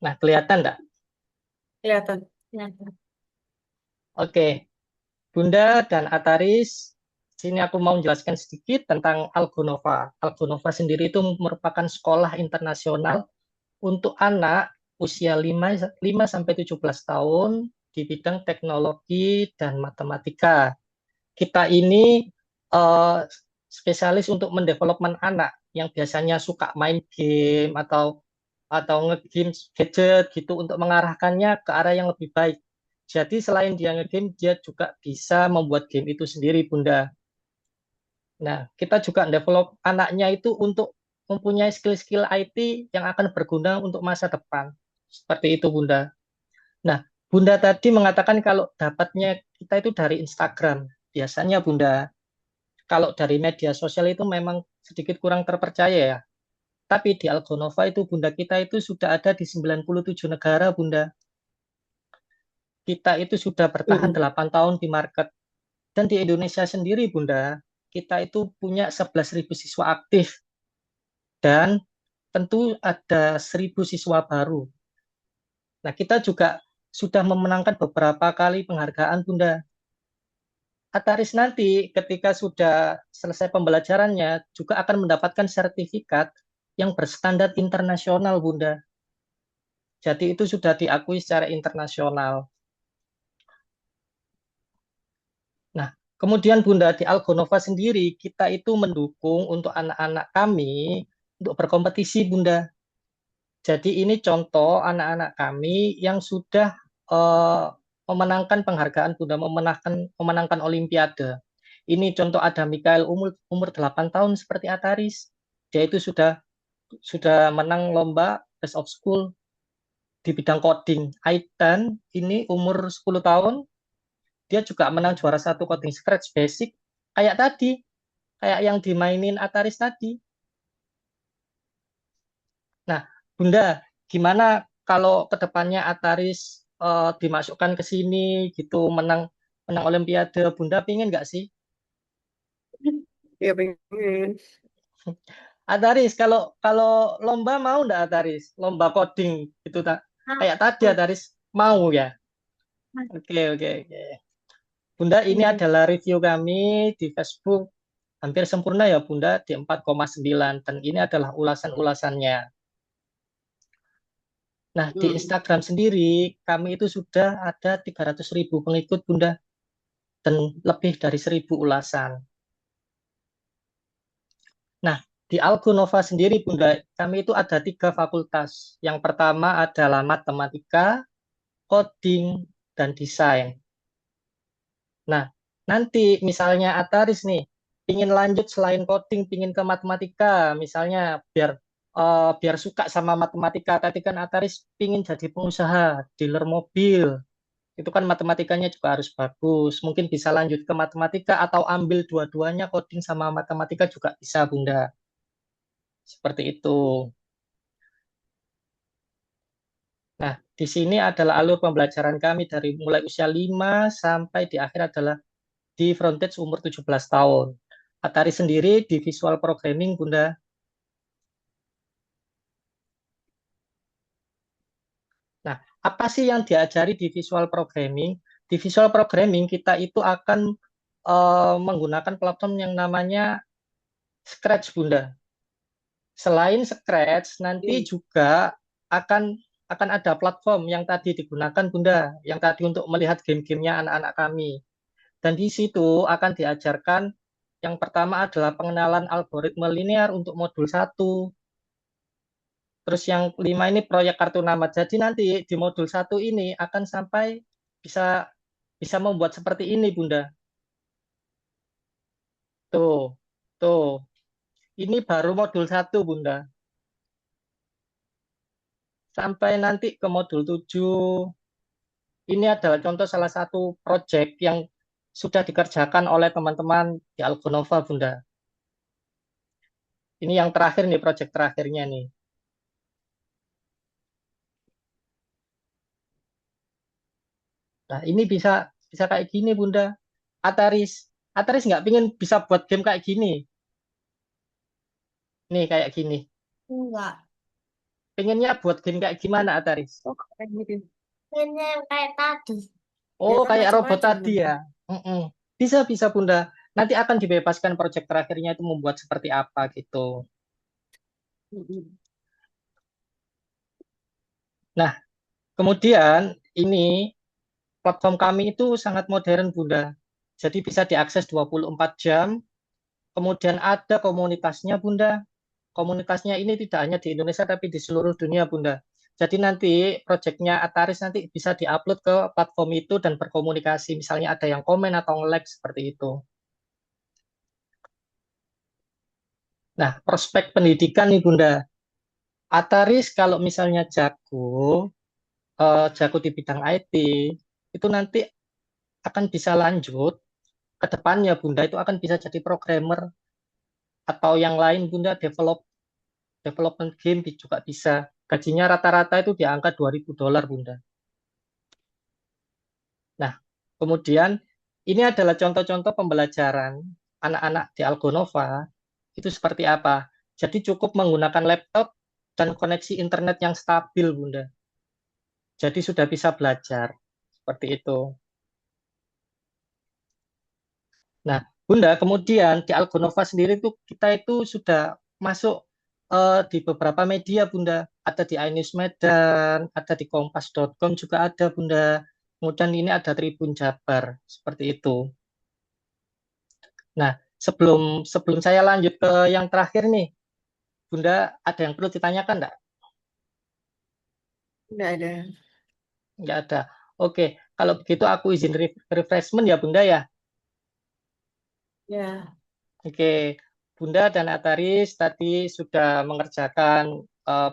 Nah, kelihatan nggak? Kelihatan. ya. Oke, Bunda dan Ataris, sini aku mau menjelaskan sedikit tentang Algonova. Algonova sendiri itu merupakan sekolah internasional untuk anak. usia 5 sampai 17 tahun di bidang teknologi dan matematika. Kita ini eh, spesialis untuk mendevelopment anak yang biasanya suka main game atau nge-game gadget gitu untuk mengarahkannya ke arah yang lebih baik. Jadi selain dia nge-game, dia juga bisa membuat game itu sendiri, Bunda. Nah, kita juga develop anaknya itu untuk mempunyai skill-skill IT yang akan berguna untuk masa depan. Seperti itu, Bunda. Nah, Bunda tadi mengatakan kalau dapatnya kita itu dari Instagram. Biasanya, Bunda, kalau dari media sosial itu memang sedikit kurang terpercaya ya. Tapi di Algonova itu, Bunda, kita itu sudah ada di 97 negara, Bunda. Kita itu sudah bertahan Mm-mm. 8 tahun di market. Dan di Indonesia sendiri, Bunda, kita itu punya 11.000 siswa aktif. Dan tentu ada 1.000 siswa baru. Nah, kita juga sudah memenangkan beberapa kali penghargaan, Bunda. Ataris nanti ketika sudah selesai pembelajarannya juga akan mendapatkan sertifikat yang berstandar internasional, Bunda. Jadi itu sudah diakui secara internasional. Nah, kemudian Bunda di Algonova sendiri kita itu mendukung untuk anak-anak kami untuk berkompetisi, Bunda. Jadi ini contoh anak-anak kami yang sudah eh, memenangkan penghargaan, Bunda, memenangkan Olimpiade. Ini contoh ada Mikael umur 8 tahun seperti Ataris. Dia itu sudah menang lomba Best of School di bidang coding. Aidan ini umur 10 tahun, dia juga menang juara satu coding Scratch Basic. Kayak tadi, kayak yang dimainin Ataris tadi. Nah, Bunda, gimana kalau kedepannya Ataris dimasukkan ke sini gitu, menang menang Olimpiade, Bunda pingin nggak sih? Ya pengen. Ataris, kalau kalau lomba mau nggak Ataris? Lomba coding gitu tak? Kayak tadi Mau. Ataris mau ya? Oke, oke, oke. Bunda, ini Iya. adalah review kami di Facebook. Hampir sempurna ya Bunda di 4,9 dan ini adalah ulasan-ulasannya. Nah, di Mm. Instagram sendiri kami itu sudah ada 300.000 pengikut Bunda dan lebih dari 1.000 ulasan. Nah, di Algonova sendiri Bunda, kami itu ada 3 fakultas. Yang pertama adalah matematika, coding, dan desain. Nah, nanti misalnya Ataris nih, ingin lanjut selain coding, ingin ke matematika, misalnya biar suka sama matematika. Tadi kan Ataris ingin jadi pengusaha, dealer mobil. Itu kan matematikanya juga harus bagus. Mungkin bisa lanjut ke matematika atau ambil dua-duanya, coding sama matematika juga bisa, Bunda. Seperti itu. Nah, di sini adalah alur pembelajaran kami dari mulai usia 5 sampai di akhir adalah di frontage umur 17 tahun. Atari sendiri di visual programming, Bunda. Nah, apa sih yang diajari di visual programming? Di visual programming kita itu akan menggunakan platform yang namanya Scratch, Bunda. Selain Scratch, nanti Mm. juga akan akan ada platform yang tadi digunakan, Bunda, yang tadi untuk melihat game-gamenya anak-anak kami. Dan di situ akan diajarkan yang pertama adalah pengenalan algoritma linear untuk modul 1. Terus yang 5 ini proyek kartu nama. Jadi nanti di modul 1 ini akan sampai bisa bisa membuat seperti ini, Bunda. Tuh, tuh. Ini baru modul 1, Bunda. Sampai nanti ke modul 7. Ini adalah contoh salah satu proyek yang sudah dikerjakan oleh teman-teman di Algonova, Bunda. Ini yang terakhir nih, proyek terakhirnya nih. Nah, ini bisa bisa kayak gini, Bunda. Ataris. Ataris nggak pingin bisa buat game kayak gini. Nih, kayak gini. Enggak. Pengennya buat game kayak gimana, Ataris? Oh, kayak gitu. Ini yang kayak tadi. Ya Oh, kan kayak robot macam-macam tadi nanti. ya. Mm-mm. Bisa, bisa, Bunda. Nanti akan dibebaskan proyek terakhirnya itu membuat seperti apa gitu. Mm-mm. Nah, kemudian ini platform kami itu sangat modern, Bunda. Jadi bisa diakses 24 jam. Kemudian ada komunitasnya, Bunda. Komunitasnya ini tidak hanya di Indonesia tapi di seluruh dunia, Bunda. Jadi nanti proyeknya Ataris nanti bisa diupload ke platform itu dan berkomunikasi. Misalnya ada yang komen atau nge-like seperti itu. Nah, prospek pendidikan nih, Bunda. Ataris kalau misalnya jago di bidang IT, itu nanti akan bisa lanjut ke depannya, Bunda. Itu akan bisa jadi programmer atau yang lain, Bunda, development game juga bisa. Gajinya rata-rata itu di angka $2.000, Bunda. Nah, kemudian ini adalah contoh-contoh pembelajaran anak-anak di Algonova itu seperti apa. Jadi cukup menggunakan laptop dan koneksi internet yang stabil, Bunda. Jadi sudah bisa belajar seperti itu. Nah, Bunda, kemudian di Algonova sendiri tuh kita itu sudah masuk di beberapa media, Bunda. Ada di iNews Medan, ada di kompas.com juga ada, Bunda. Kemudian ini ada Tribun Jabar, seperti itu. Nah, sebelum sebelum saya lanjut ke yang terakhir nih, Bunda, ada yang perlu ditanyakan enggak? Nggak ada. Enggak ada. Oke, kalau begitu aku izin refreshment ya, Bunda ya. Ya, Oke, Bunda dan Ataris tadi sudah mengerjakan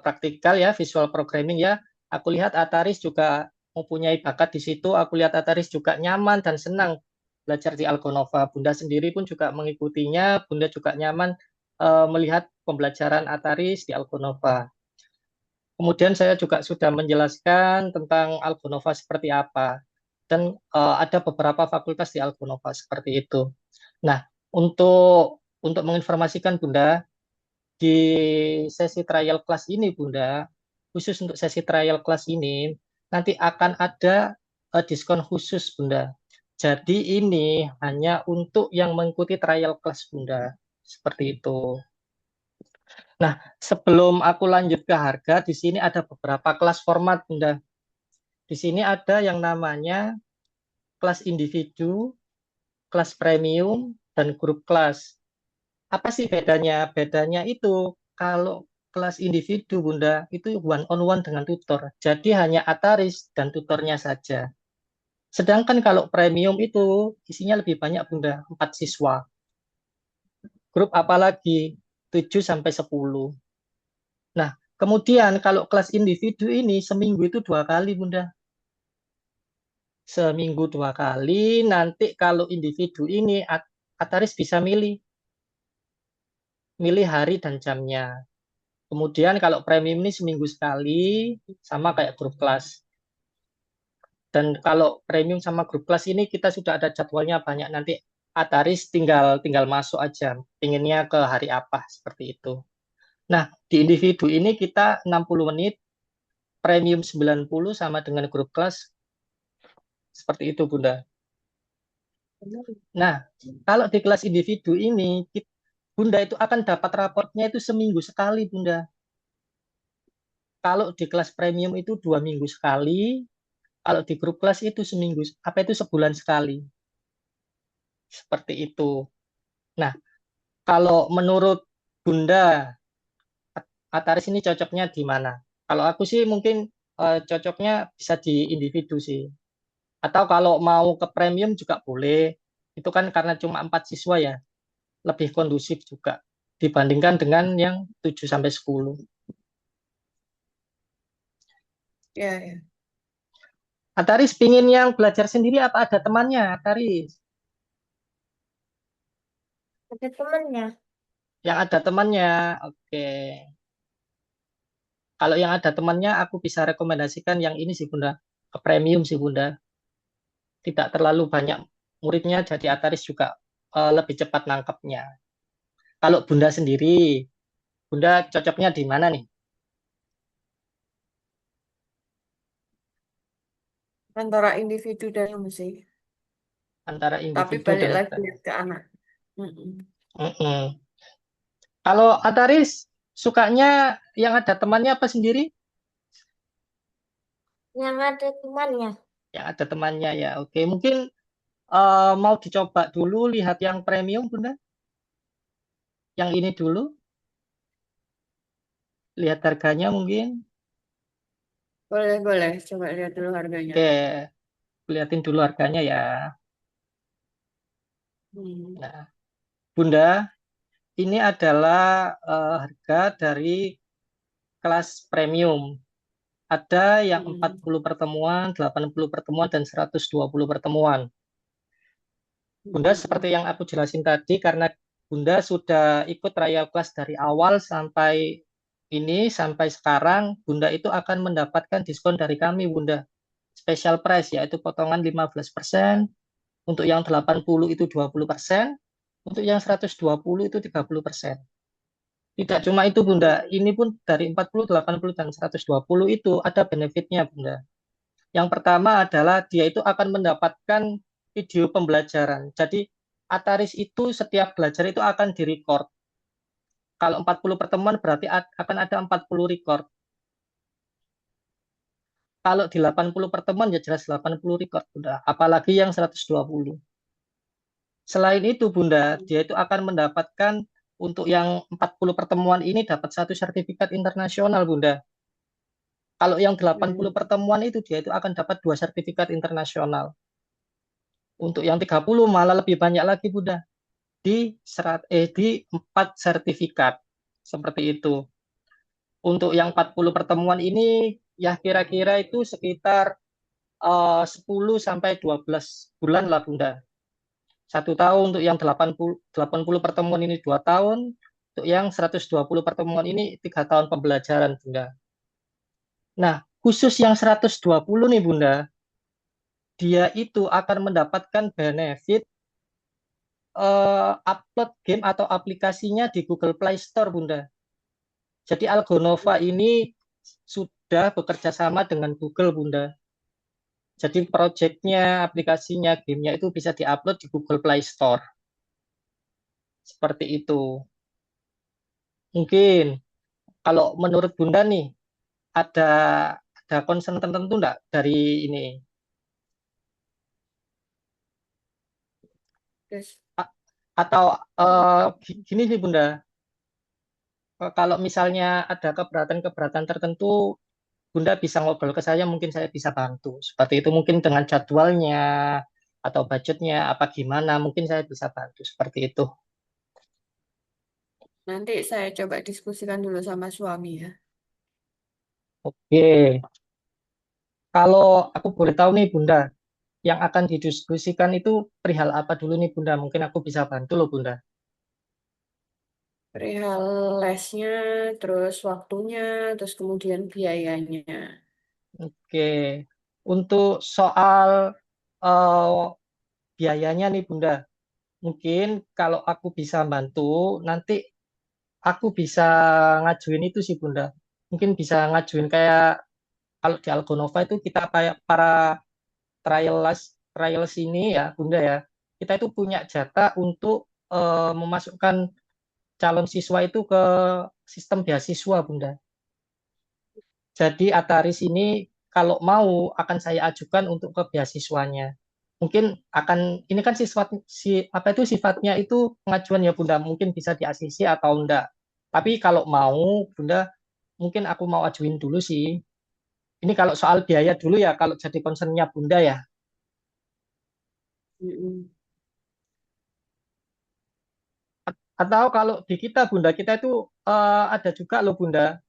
praktikal ya, visual programming ya. Aku lihat Ataris juga mempunyai bakat di situ. Aku lihat Ataris juga nyaman dan senang belajar di Algonova. Bunda sendiri pun juga mengikutinya. Bunda juga nyaman melihat pembelajaran Ataris di Algonova. Kemudian saya juga sudah menjelaskan tentang Algonova seperti apa. Dan ada beberapa fakultas di Algonova seperti itu. Nah, untuk menginformasikan Bunda, di sesi trial class ini Bunda, khusus untuk sesi trial class ini, nanti akan ada diskon khusus Bunda. Jadi ini hanya untuk yang mengikuti trial class Bunda. Seperti itu. Nah, sebelum aku lanjut ke harga, di sini ada beberapa kelas format Bunda. Di sini ada yang namanya kelas individu, kelas premium, dan grup kelas. Apa sih bedanya? Bedanya itu kalau kelas individu Bunda itu one on one dengan tutor. Jadi hanya Ataris dan tutornya saja. Sedangkan kalau premium itu isinya lebih banyak Bunda, 4 siswa. Grup apalagi 7 sampai 10. Nah, kemudian kalau kelas individu ini seminggu itu 2 kali Bunda. Seminggu 2 kali. Nanti kalau individu ini Ataris bisa milih hari dan jamnya. Kemudian kalau premium ini seminggu sekali, sama kayak grup kelas. Dan kalau premium sama grup kelas ini kita sudah ada jadwalnya banyak. Nanti Ataris tinggal tinggal masuk aja. Pinginnya ke hari apa, seperti itu. Nah, di individu ini kita 60 menit, premium 90 sama dengan grup kelas. Seperti itu, Bunda. Nah, kalau di kelas individu ini, Bunda itu akan dapat raportnya itu seminggu sekali, Bunda. Kalau di kelas premium itu 2 minggu sekali, kalau di grup kelas itu seminggu, apa itu sebulan sekali. Seperti itu. Nah, kalau menurut Bunda, Ataris ini cocoknya di mana? Kalau aku sih mungkin cocoknya bisa di individu sih. Atau kalau mau ke premium juga boleh. Itu kan karena cuma 4 siswa ya, lebih kondusif juga dibandingkan dengan yang 7 sampai 10. ya, ya. Ataris pingin yang belajar sendiri apa ada temannya, Ataris? Ada temennya. Yang ada temannya, oke. Kalau yang ada temannya, aku bisa rekomendasikan yang ini sih Bunda, ke premium sih Bunda. Tidak terlalu banyak muridnya, jadi Ataris juga lebih cepat nangkepnya. Kalau Bunda sendiri, Bunda cocoknya di mana nih? Antara individu dan sih. Antara Tapi individu balik dan lagi ke anak. Mm-mm. Mm-mm. Kalau Ataris sukanya yang ada temannya apa sendiri? Yang ada temannya. Yang ada temannya ya. Oke, mungkin mau dicoba dulu lihat yang premium, Bunda. Yang ini dulu, lihat harganya mungkin. Boleh, boleh. Coba lihat dulu harganya. Oke, lihatin dulu harganya ya. Hmm. Nah, Bunda, ini adalah harga dari kelas premium. Ada yang Hmm. 40 pertemuan, 80 pertemuan, dan 120 pertemuan. Bunda, seperti yang aku jelasin tadi, karena Bunda sudah ikut trial class dari awal sampai ini, sampai sekarang, Bunda itu akan mendapatkan diskon dari kami, Bunda. Special price, yaitu potongan 15%, untuk yang 80 itu 20%, untuk yang 120 itu 30%. Tidak cuma itu, Bunda. Ini pun dari 40, 80, dan 120 itu ada benefitnya, Bunda. Yang pertama adalah dia itu akan mendapatkan video pembelajaran. Jadi Ataris itu setiap belajar itu akan direcord. Kalau 40 pertemuan berarti akan ada 40 record. Kalau di 80 pertemuan ya jelas 80 record, Bunda. Apalagi yang 120. Selain itu, Bunda, dia itu akan mendapatkan untuk yang 40 pertemuan ini dapat satu sertifikat internasional, Bunda. Kalau yang 80 Hmm. pertemuan itu dia itu akan dapat dua sertifikat internasional. Untuk yang 30 malah lebih banyak lagi, Bunda. Di 4 sertifikat. Seperti itu. Untuk yang 40 pertemuan ini ya kira-kira itu sekitar 10 sampai 12 bulan lah, Bunda. 1 tahun. Untuk yang 80 pertemuan ini 2 tahun. Untuk yang 120 pertemuan ini 3 tahun pembelajaran, Bunda. Nah, khusus yang 120 nih, Bunda, dia itu akan mendapatkan benefit upload game atau aplikasinya di Google Play Store, Bunda. Jadi Algonova ini sudah bekerja sama dengan Google, Bunda. Jadi projectnya, aplikasinya, gamenya itu bisa diupload di Google Play Store. Seperti itu. Mungkin kalau menurut Bunda nih, ada ada concern tertentu enggak dari ini? Terus, A- Atau gini sih, Bunda, kalau misalnya ada keberatan-keberatan tertentu, Bunda bisa ngobrol ke saya, mungkin saya bisa bantu. Seperti itu mungkin dengan jadwalnya atau budgetnya apa gimana, mungkin saya bisa bantu seperti itu. nanti saya coba diskusikan dulu sama suami ya. Oke, kalau aku boleh tahu nih Bunda, yang akan didiskusikan itu perihal apa dulu nih Bunda? Mungkin aku bisa bantu loh Bunda. Perihal lesnya, terus waktunya, terus kemudian biayanya. Oke, untuk soal eh, biayanya nih Bunda, mungkin kalau aku bisa bantu, nanti aku bisa ngajuin itu sih Bunda. Mungkin bisa ngajuin kayak kalau di Algonova itu kita kayak para trials ini ya Bunda ya. Kita itu punya jatah untuk memasukkan calon siswa itu ke sistem beasiswa Bunda. Jadi Ataris ini kalau mau akan saya ajukan untuk ke beasiswanya. Mungkin ini kan apa itu sifatnya itu pengajuan ya Bunda, mungkin bisa di ACC atau enggak. Tapi kalau mau Bunda, mungkin aku mau ajuin dulu sih. Ini kalau soal biaya dulu ya, kalau jadi concernnya Bunda ya. Mm-mm. Atau kalau di kita Bunda, kita itu ada juga loh Bunda.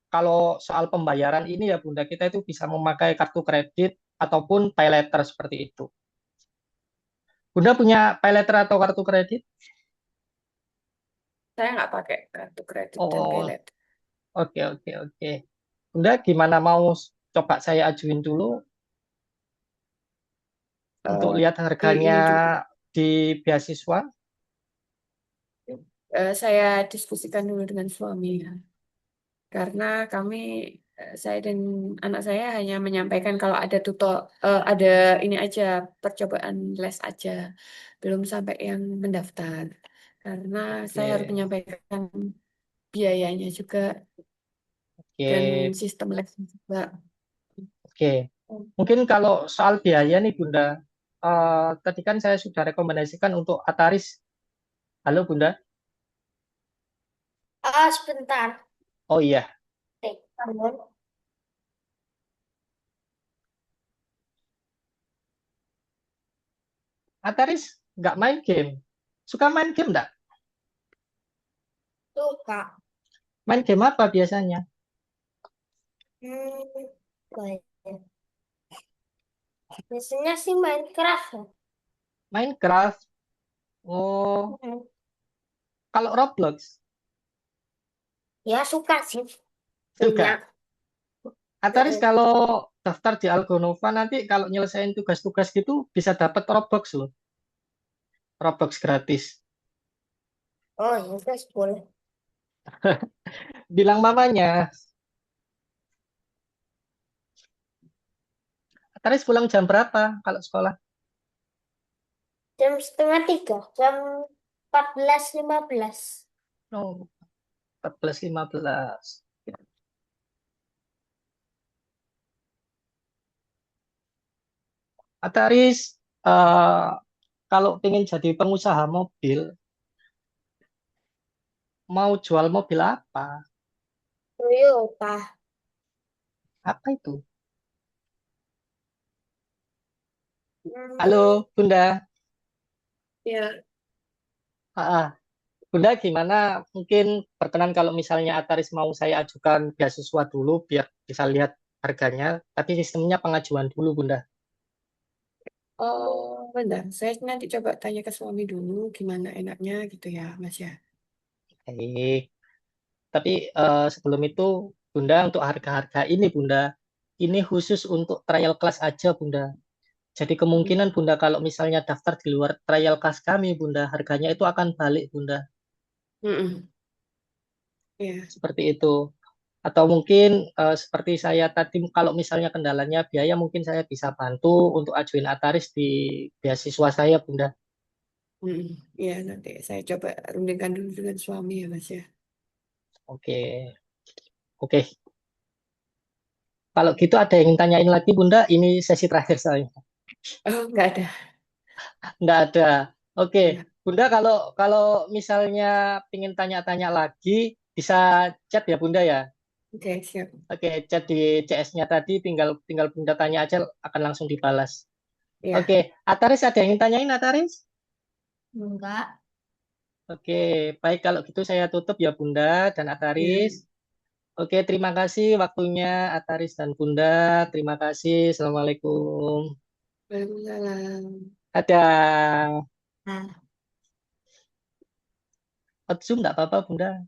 Kalau soal pembayaran ini ya Bunda, kita itu bisa memakai kartu kredit ataupun pay letter seperti itu. Bunda punya pay letter atau kartu kredit? Saya nggak pakai kartu kredit dan pay Oh, later. oke, oke, oke. Bunda, gimana mau coba saya ajuin dulu untuk Eh, lihat harganya ini dulu. di beasiswa? Saya diskusikan dulu dengan suami ya. Karena kami, saya dan anak saya hanya menyampaikan kalau ada ada ini aja, percobaan les aja, belum sampai yang mendaftar. Karena saya harus Oke, menyampaikan biayanya juga dan oke, sistem lesnya juga. Oke, mungkin kalau soal biaya nih Bunda, tadi kan saya sudah rekomendasikan untuk Ataris. Halo Bunda? Ah, sebentar. Oh iya, Namun, Ataris nggak main game. Suka main game nggak? tuh Kak. Main game apa biasanya? Hmm, apa ya? Biasanya sih Minecraft ya. Minecraft. Oh, Hmm. kalau Roblox Ya suka sih punya. juga. Ataris Hmm. kalau daftar di Algonova nanti kalau nyelesain tugas-tugas gitu bisa dapat Robux loh. Robux gratis. Oh ya guys boleh. Bilang mamanya. Ataris pulang jam berapa kalau sekolah? Jam setengah tiga, jam 14.15. Oh, 14.15. Ataris kalau pengen jadi pengusaha mobil, mau jual mobil apa? Toyota. Apa itu? Hmm, Halo, Bunda. Ya, Ah, ah. Bunda gimana? Mungkin berkenan kalau misalnya Ataris mau saya ajukan beasiswa dulu biar bisa lihat harganya. Tapi sistemnya pengajuan dulu, Bunda. oh bentar. Saya nanti coba tanya ke suami dulu gimana enaknya gitu ya, Mas ya. Baik. Tapi sebelum itu, Bunda, untuk harga-harga ini, Bunda, ini khusus untuk trial class aja, Bunda. Jadi Mm. kemungkinan Bunda kalau misalnya daftar di luar trial class kami, Bunda, harganya itu akan balik, Bunda. Mm-mm. Ya, Seperti itu. Atau mungkin seperti saya tadi, kalau misalnya kendalanya biaya, mungkin saya bisa bantu untuk ajuin Ataris di beasiswa saya, Bunda. mm-mm. Ya nanti saya coba rundingkan dulu dengan suami ya, Mas ya. Oke, oke. Kalau gitu ada yang ingin tanyain lagi, Bunda? Ini sesi terakhir saya. Oh, nggak ada. Nggak ada. Oke, Ya, Bunda, kalau kalau misalnya ingin tanya-tanya lagi, bisa chat ya, Bunda ya. oke, siap. Oke, chat di CS-nya tadi, tinggal tinggal Bunda tanya aja, akan langsung dibalas. Oke, Ya, Ataris ada yang ingin tanyain, Ataris? enggak. Oke, baik kalau gitu saya tutup ya Bunda dan Ataris. ya. Oke, terima kasih waktunya Ataris dan Bunda. Terima kasih. Assalamualaikum. Waalaikumsalam. Ada Nah. Zoom nggak apa-apa Bunda.